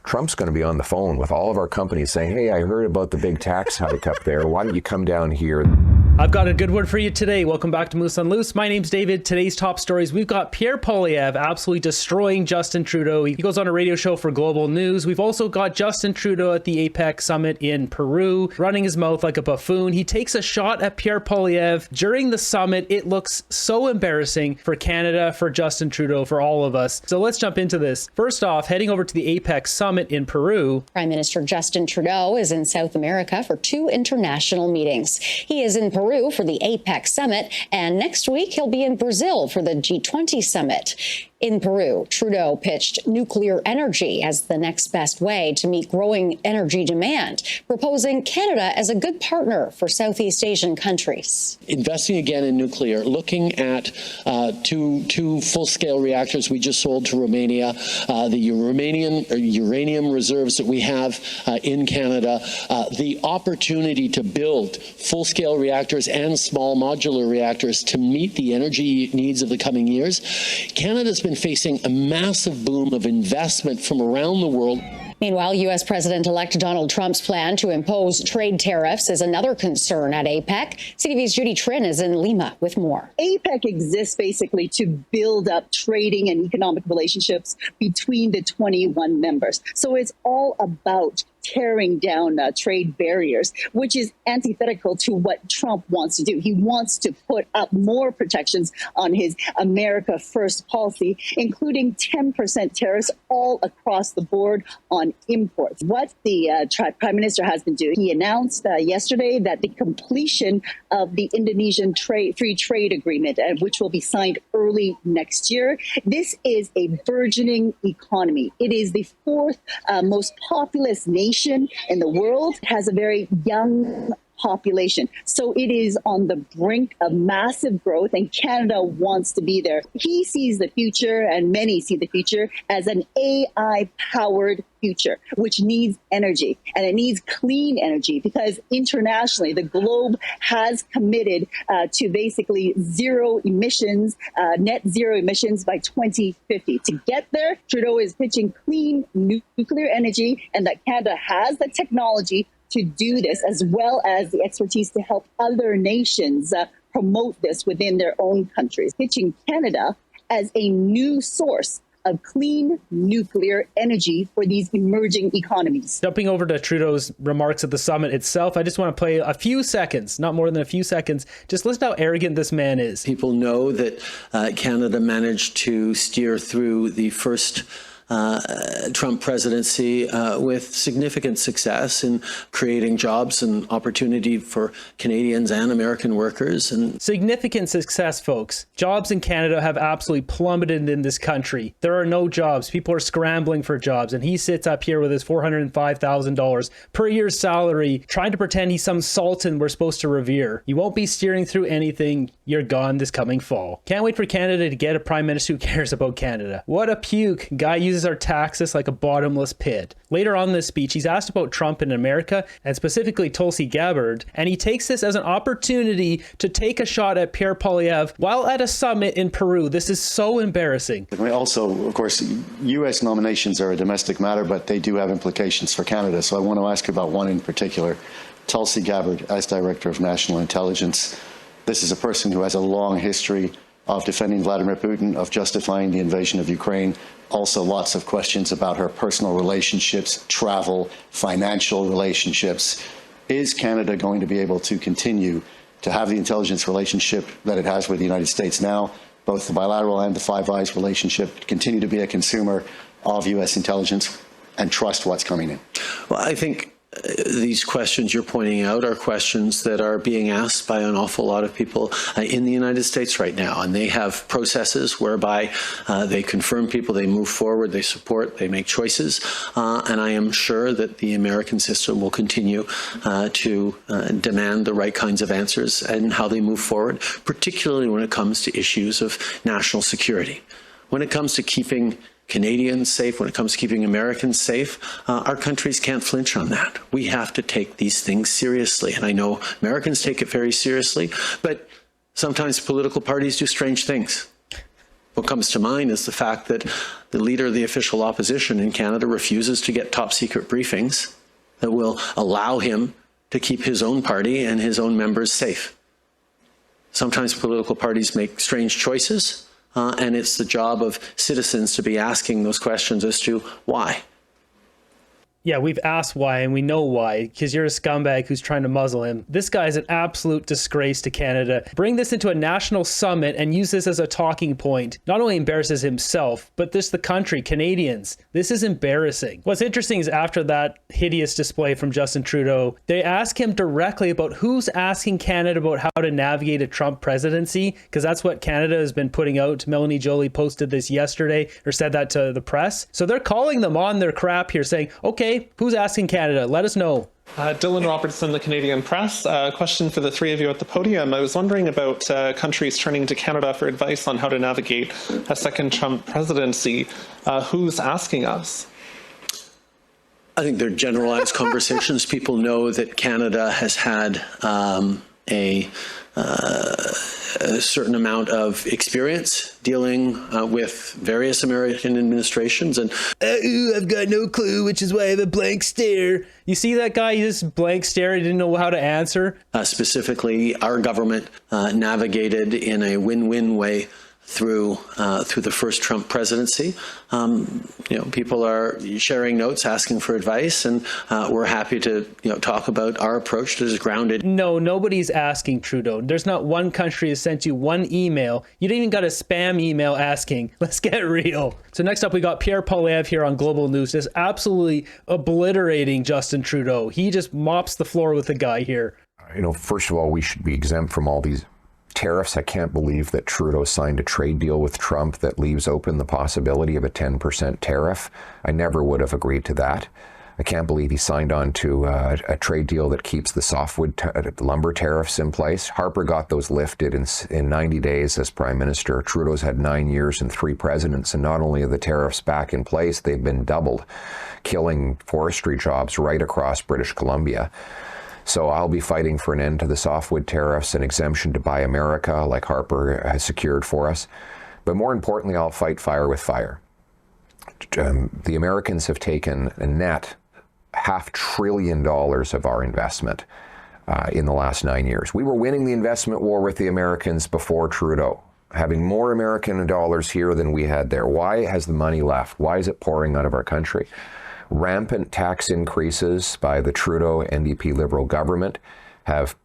Trump's going to be on the phone with all of our companies saying, hey, I heard about the big tax hike up there. Why don't you come down here? I've got a good one for you today. Welcome back to Moose on Loose. My name's David. Today's top stories. We've got Pierre Poilievre absolutely destroying Justin Trudeau. He goes on a radio show for Global News. We've also got Justin Trudeau at the Cpac summit in Peru, running his mouth like a buffoon. He takes a shot at Pierre Poilievre during the summit. It looks so embarrassing for Canada, for Justin Trudeau, for all of us. So let's jump into this. First off, heading over to the Cpac summit in Peru. Prime Minister Justin Trudeau is in South America for 2 international meetings. He is in Peru for the Cpac summit, and next week he'll be in Brazil for the G20 summit. In Peru, Trudeau pitched nuclear energy as the next best way to meet growing energy demand, proposing Canada as a good partner for Southeast Asian countries. Investing again in nuclear, looking at two full-scale reactors we just sold to Romania, the uranium reserves that we have in Canada, the opportunity to build full-scale reactors and small modular reactors to meet the energy needs of the coming years. Canada's been facing a massive boom of investment from around the world. Meanwhile, U.S. President-elect Donald Trump's plan to impose trade tariffs is another concern at APEC. CTV's Judy Trin is in Lima with more. APEC exists basically to build up trading and economic relationships between the 21 members. So it's all about tearing down trade barriers, which is antithetical to what Trump wants to do. He wants to put up more protections on his America First policy, including 10% tariffs all across the board on imports. What the Prime Minister has been doing, he announced yesterday that the completion of the Indonesian free trade agreement, which will be signed early next year. This is a burgeoning economy. It is the 4th most populous nation in the world. It has a very young population. So it is on the brink of massive growth, and Canada wants to be there. He sees the future, and many see the future, as an AI-powered future, which needs energy, and it needs clean energy, because internationally the globe has committed to basically zero emissions, net zero emissions by 2050. To get there, Trudeau is pitching clean nuclear energy, and that Canada has the technology to do this, as well as the expertise to help other nations promote this within their own countries, pitching Canada as a new source of clean nuclear energy for these emerging economies. Jumping over to Trudeau's remarks at the summit itself, I just want to play a few seconds, not more than a few seconds. Just listen how arrogant this man is. People know that Canada managed to steer through the first Trump presidency with significant success in creating jobs and opportunity for Canadians and American workers. And significant success, folks. Jobs in Canada have absolutely plummeted in this country. There are no jobs. People are scrambling for jobs. And he sits up here with his $405,000 per year salary, trying to pretend he's some sultan we're supposed to revere. You won't be steering through anything. You're gone this coming fall. Can't wait for Canada to get a prime minister who cares about Canada. What a puke. Guy uses our taxes like a bottomless pit. Later on in this speech, he's asked about Trump in America, and specifically Tulsi Gabbard, and he takes this as an opportunity to take a shot at Pierre Poilievre while at a summit in Peru. This is so embarrassing. Also, of course, U.S. nominations are a domestic matter, but they do have implications for Canada. So I want to ask you about one in particular. Tulsi Gabbard, as Director of National Intelligence. This is a person who has a long history of defending Vladimir Putin, of justifying the invasion of Ukraine. Also lots of questions about her personal relationships, travel, financial relationships. Is Canada going to be able to continue to have the intelligence relationship that it has with the United States now, both the bilateral and the Five Eyes relationship, continue to be a consumer of U.S. intelligence and trust what's coming in? Well, I think these questions you're pointing out are questions that are being asked by an awful lot of people in the United States right now. And they have processes whereby they confirm people, they move forward, they support, they make choices. And I am sure that the American system will continue to demand the right kinds of answers and how they move forward, particularly when it comes to issues of national security. When it comes to keeping Canadians safe, when it comes to keeping Americans safe, our countries can't flinch on that. We have to take these things seriously. And I know Americans take it very seriously, but sometimes political parties do strange things. What comes to mind is the fact that the leader of the official opposition in Canada refuses to get top secret briefings that will allow him to keep his own party and his own members safe. Sometimes political parties make strange choices, and it's the job of citizens to be asking those questions as to why. Yeah, we've asked why, and we know why, because you're a scumbag who's trying to muzzle him. This guy is an absolute disgrace to Canada. Bring this into a national summit and use this as a talking point. Not only embarrasses himself, but just the country, Canadians. This is embarrassing. What's interesting is after that hideous display from Justin Trudeau, they ask him directly about who's asking Canada about how to navigate a Trump presidency, because that's what Canada has been putting out. Melanie Joly posted this yesterday, or said that to the press. So they're calling them on their crap here, saying, okay, who's asking Canada? Let us know. Dylan Robertson, the Canadian Press. Question for the three of you at the podium. I was wondering about countries turning to Canada for advice on how to navigate a second Trump presidency. Who's asking us? I think they're generalized conversations. People know that Canada has had a certain amount of experience dealing with various American administrations, and I've got no clue, which is why I have a blank stare. You see that guy? He just blank stare. He didn't know how to answer. specifically, our government navigated in a win-win way through the first Trump presidency. People are sharing notes, asking for advice, and we're happy to talk about our approach that is grounded. No, nobody's asking Trudeau. There's not one country has sent you one email. You didn't even got a spam email asking. Let's get real. So next up, we got Pierre Poilievre here on Global News, just absolutely obliterating Justin Trudeau. He just mops the floor with the guy here. First of all, we should be exempt from all these tariffs. I can't believe that Trudeau signed a trade deal with Trump that leaves open the possibility of a 10% tariff. I never would have agreed to that. I can't believe he signed on to a trade deal that keeps the softwood lumber tariffs in place. Harper got those lifted in 90 days as Prime Minister. Trudeau's had 9 years and 3 presidents, and not only are the tariffs back in place, they've been doubled, killing forestry jobs right across British Columbia. So I'll be fighting for an end to the softwood tariffs and exemption to Buy America like Harper has secured for us. But more importantly, I'll fight fire with fire. The Americans have taken a net $500 billion of our investment in the last 9 years. We were winning the investment war with the Americans before Trudeau, having more American dollars here than we had there. Why has the money left? Why is it pouring out of our country? Rampant tax increases by the Trudeau NDP Liberal government have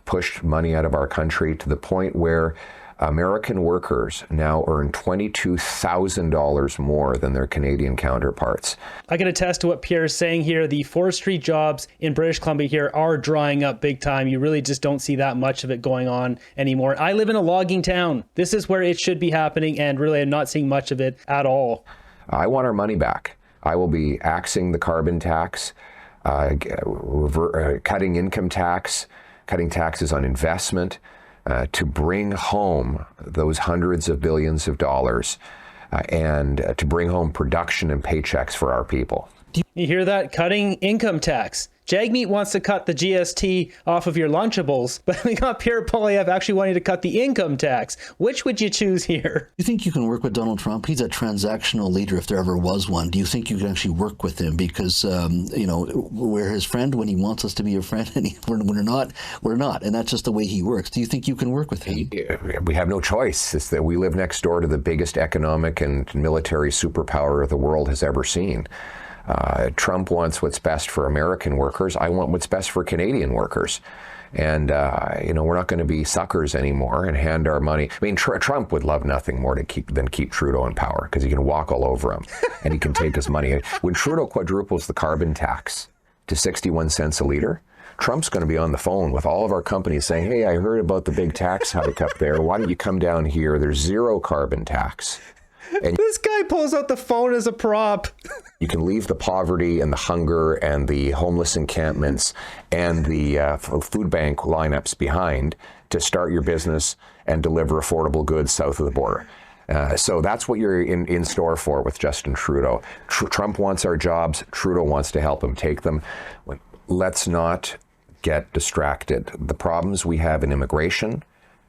pushed money out of our country to the point where American workers now earn $22,000 more than their Canadian counterparts. I can attest to what Pierre is saying here. The forestry jobs in British Columbia here are drying up big time. You really just don't see that much of it going on anymore. I live in a logging town. This is where it should be happening, and really I'm not seeing much of it at all. I want our money back. I will be axing the carbon tax, cutting income tax, cutting taxes on investment, to bring home those hundreds of billions of dollars and to bring home production and paychecks for our people. You hear that? Cutting income tax. Jagmeet wants to cut the GST off of your Lunchables, but we got Pierre Poilievre actually wanting to cut the income tax. Which would you choose here? You think you can work with Donald Trump? He's a transactional leader if there ever was one. Do you think you can actually work with him? Because, we're his friend when he wants us to be a friend, and when we're not, we're not. And that's just the way he works. Do you think you can work with him? We have no choice. It's that we live next door to the biggest economic and military superpower the world has ever seen. Trump wants what's best for American workers. I want what's best for Canadian workers. And, we're not going to be suckers anymore and hand our money. I mean, Trump would love nothing more than keep Trudeau in power, because he can walk all over him and he can take his money. When Trudeau quadruples the carbon tax to 61 cents a liter, Trump's going to be on the phone with all of our companies saying, hey, I heard about the big tax hike up there. Why don't you come down here? There's zero carbon tax. And this guy pulls out the phone as a prop. You can leave the poverty and the hunger and the homeless encampments and the food bank lineups behind to start your business and deliver affordable goods south of the border. So that's what you're in store for with Justin Trudeau. Trump wants our jobs. Trudeau wants to help him take them. Let's not get distracted. The problems we have in immigration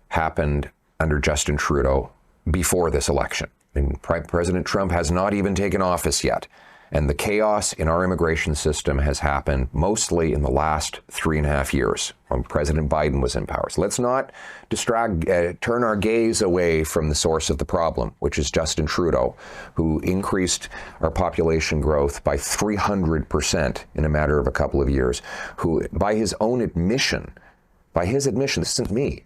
happened under Justin Trudeau before this election. And President Trump has not even taken office yet. And the chaos in our immigration system has happened mostly in the last 3.5 years when President Biden was in power. So let's not turn our gaze away from the source of the problem, which is Justin Trudeau, who increased our population growth by 300% in a matter of a couple of years, who, by his admission, this isn't me,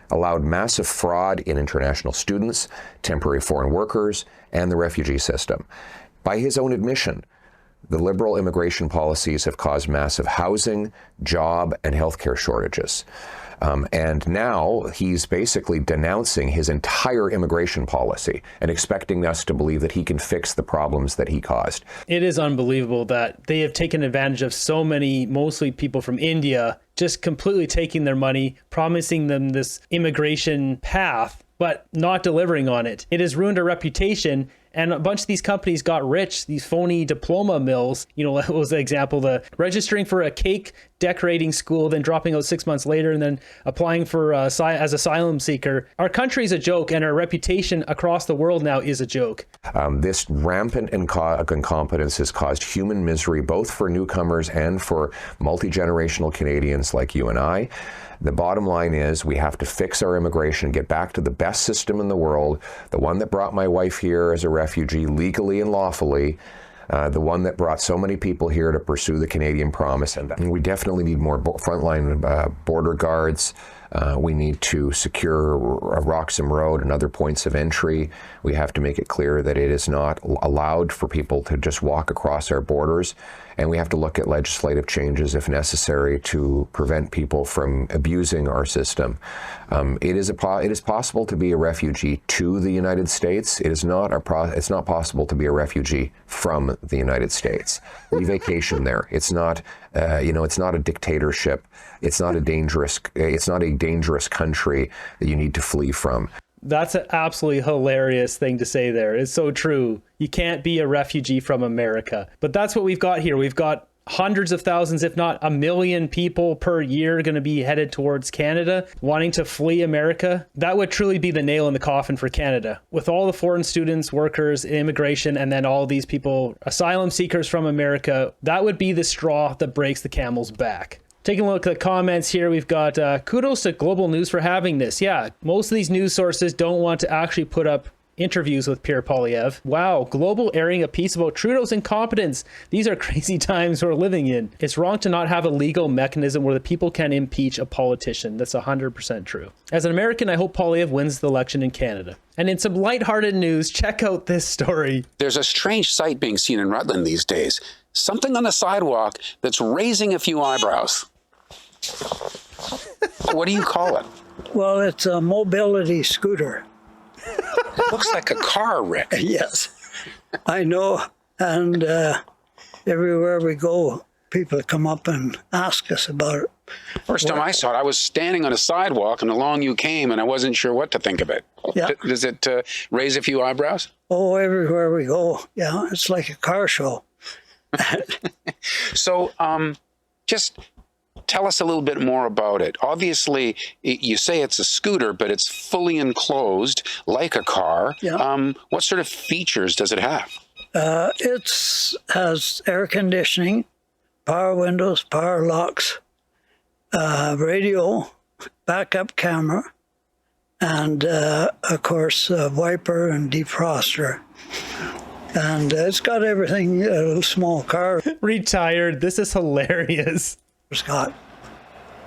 allowed massive fraud in international students, temporary foreign workers, and the refugee system. By his own admission, the liberal immigration policies have caused massive housing, job, and healthcare shortages. And now he's basically denouncing his entire immigration policy and expecting us to believe that he can fix the problems that he caused. It is unbelievable that they have taken advantage of so many, mostly people from India, just completely taking their money, promising them this immigration path, but not delivering on it. It has ruined our reputation. And a bunch of these companies got rich, these phony diploma mills. You know, that was the example, the registering for a cake decorating school, then dropping out 6 months later, and then applying for as asylum seeker. Our country is a joke, and our reputation across the world now is a joke. This rampant incompetence has caused human misery, both for newcomers and for multi-generational Canadians like you and I. The bottom line is we have to fix our immigration, get back to the best system in the world, the one that brought my wife here as a refugee legally and lawfully, the one that brought so many people here to pursue the Canadian promise. And we definitely need more frontline border guards. We need to secure Roxham Road and other points of entry. We have to make it clear that it is not allowed for people to just walk across our borders. And we have to look at legislative changes if necessary to prevent people from abusing our system. It is possible to be a refugee to the United States. It's not possible to be a refugee from the United States. We vacation there. It's not, it's not a dictatorship. It's not a dangerous country that you need to flee from. That's an absolutely hilarious thing to say there. It's so true. You can't be a refugee from America. But that's what we've got here. We've got hundreds of thousands, if not 1 million people per year going to be headed towards Canada, wanting to flee America. That would truly be the nail in the coffin for Canada. With all the foreign students, workers, immigration, and then all these people, asylum seekers from America, that would be the straw that breaks the camel's back. Taking a look at the comments here, we've got kudos to Global News for having this. Yeah, most of these news sources don't want to actually put up interviews with Pierre Poilievre. Wow, Global airing a piece about Trudeau's incompetence. These are crazy times we're living in. It's wrong to not have a legal mechanism where the people can impeach a politician. That's 100% true. As an American, I hope Poilievre wins the election in Canada. And in some lighthearted news, check out this story. There's a strange sight being seen in Rutland these days. Something on the sidewalk that's raising a few eyebrows. What do you call it? Well, it's a mobility scooter. Looks like a car, Rick. Yes, I know. And everywhere we go, people come up and ask us about it. First time I saw it, I was standing on a sidewalk and along you came and I wasn't sure what to think of it. Yeah. Does it raise a few eyebrows? Oh, everywhere we go. Yeah, it's like a car show. So just tell us a little bit more about it. Obviously, you say it's a scooter, but it's fully enclosed like a car. Yeah. What sort of features does it have? It has air conditioning, power windows, power locks, radio, backup camera, and of course, a wiper and defroster. And it's got everything, a small car. Retired. This is hilarious. Scott.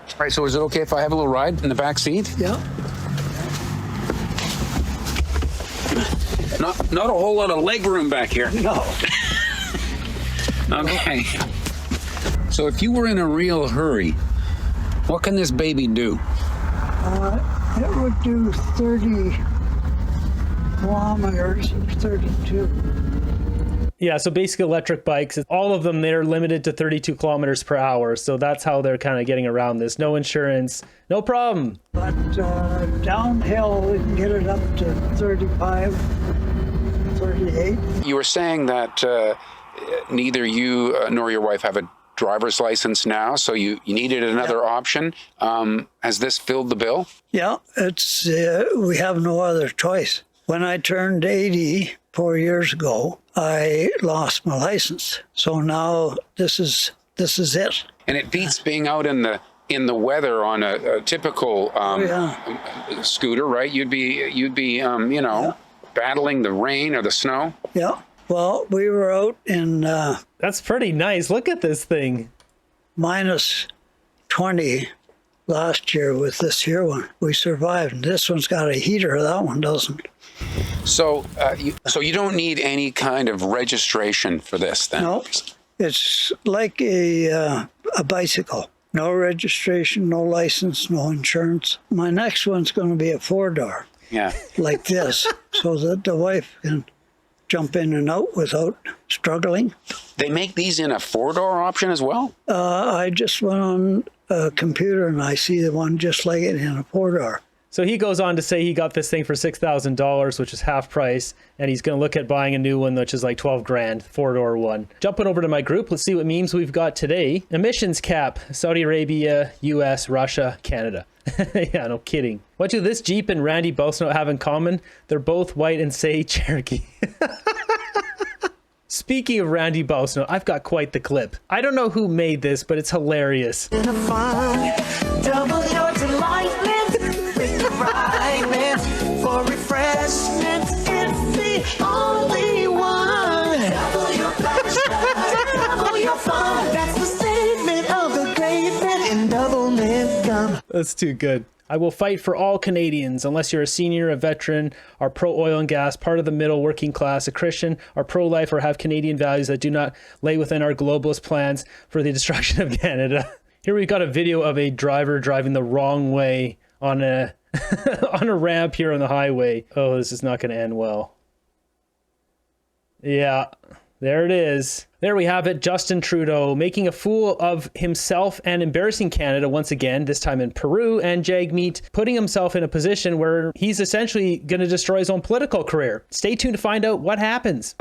All right, so is it okay if I have a little ride in the back seat? Yeah. Not a whole lot of leg room back here. No. Okay. So if you were in a real hurry, what can this baby do? It would do 30 kilometers or 32. Yeah, so basically electric bikes, all of them, they're limited to 32 kilometers per hour. So that's how they're kind of getting around this. No insurance, no problem. But downhill, we can get it up to 35, 38. You were saying that neither you nor your wife have a driver's license now, so you needed another option. Has this filled the bill? Yeah, it's we have no other choice. When I turned 80 4 years ago, I lost my license. So now this is it. And it beats being out in the weather on a typical scooter, right? You'd be battling the rain or the snow. Yeah. Well, we were out in That's pretty nice. Look at this thing. minus 20 last year with this year one. We survived. And this one's got a heater. That one doesn't. So you don't need any kind of registration for this then? No, it's like a bicycle. No registration, no license, no insurance. My next one's going to be a 4-door. Yeah. Like this, so that the wife can jump in and out without struggling. They make these in a 4-door option as well? I just went on a computer and I see the one just like it in a 4-door. So he goes on to say he got this thing for $6,000, which is half price, and he's going to look at buying a new one, which is like 12 grand, 4-door one. Jumping over to my group, let's see what memes we've got today. Emissions cap, Saudi Arabia, US, Russia, Canada. Yeah, no kidding. What do this Jeep and Randy Boussinot have in common? They're both white and say Cherokee. Speaking of Randy Boussinot, I've got quite the clip. I don't know who made this, but it's hilarious. For refreshment, it's the only one. Double your pleasure, double your fun. That's the statement of the great man in double mint gum. That's too good. I will fight for all Canadians, unless you're a senior, a veteran, are pro-oil and gas, part of the middle working class, a Christian, are pro-life, or have Canadian values that do not lay within our globalist plans for the destruction of Canada. Here we've got a video of a driver driving the wrong way on a on a ramp here on the highway. Oh, this is not going to end well. Yeah, there it is. There we have it. Justin Trudeau making a fool of himself and embarrassing Canada once again, this time in Peru, and Jagmeet putting himself in a position where he's essentially going to destroy his own political career. Stay tuned to find out what happens.